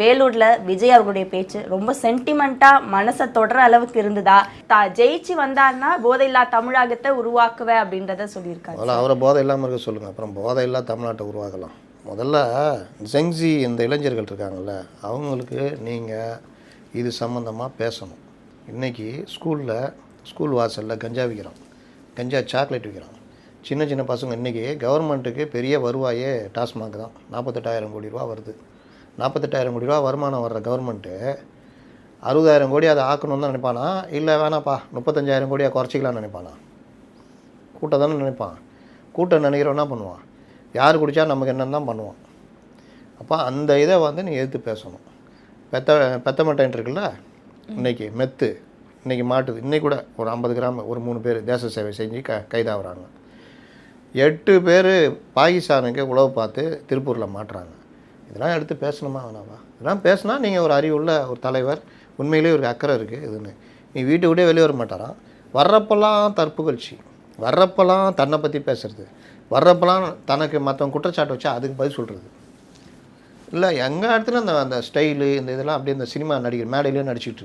வேலூர்ல விஜய் அவர்களுடைய பேச்சு ரொம்ப சென்டிமெண்டா மனசை தொடர அளவுக்கு இருந்ததா? ஜெயிச்சு வந்தாருன்னா போதையில்லா தமிழகத்தை உருவாக்குவேன் அப்படின்றத சொல்லியிருக்காரு. அவரை போதை இல்லாமல் இருக்க சொல்லுங்க, அப்புறம் போதை இல்லா தமிழ்நாட்டை உருவாக்கலாம். முதல்ல ஜெங்ஸி இந்த இளைஞர்கள் இருக்காங்கல்ல, அவங்களுக்கு நீங்கள் இது சம்மந்தமாக பேசணும். இன்றைக்கி ஸ்கூல் வாசலில் கஞ்சா விற்கிறான், கஞ்சா சாக்லேட் விற்கிறான். சின்ன சின்ன பசங்க இன்றைக்கி கவர்மெண்ட்டுக்கு பெரிய வருவாயே டாஸ்மாக் தான். 48,000 கோடி ரூபா வருது. 48,000 கோடி ரூபா வருமானம் வர்ற கவர்மெண்ட்டு 60,000 கோடி அதை ஆக்கணும்னு தான் நினைப்பானா, இல்லை வேணாப்பா 35,000 கோடியாக குறைச்சிக்கலான்னு நினைப்பானா? கூட்டம் தானே நினைப்பான். கூட்டம் நினைக்கிறவன் என்ன பண்ணுவான்? யார் குடித்தா நமக்கு என்னன்னு தான் பண்ணுவான். அப்போ அந்த இதை நீ எதிர்த்து பேசணும். பெத்த மட்டன் இருக்குல்ல, இன்றைக்கி மெத்து இன்றைக்கி மாட்டுது. இன்றைக்கி கூட ஒரு 50 கிராம் ஒரு 3 பேர் தேச சேவை செஞ்சு கைதாகிறாங்க. 8 பேர் பாகிஸ்தானுக்கு உளவு பார்த்து திருப்பூரில் மாட்டுறாங்க. இதெல்லாம் எடுத்து பேசணுமா வேணாமா? இதெல்லாம் பேசினா நீங்கள் ஒரு அறிவுள்ள ஒரு தலைவர், உண்மையிலேயே ஒரு அக்கறை இருக்குது இதுன்னு. நீ வீட்டை விட்டே வெளியே வர மாட்டாரான். வர்றப்பெல்லாம் தற்புகழ்ச்சி, வர்றப்பெல்லாம் தன்னை பற்றி பேசுகிறது, வர்றப்பெல்லாம் தனக்கு மற்றவங்க குற்றச்சாட்டு வச்சா அதுக்கு பதில் சொல்கிறது. இல்லை எங்கள் இடத்துல அந்த ஸ்டைலு இந்த இதெல்லாம் அப்படியே இந்த சினிமா நடிகர் மேடையிலே நடிச்சிட்டு இருக்கு.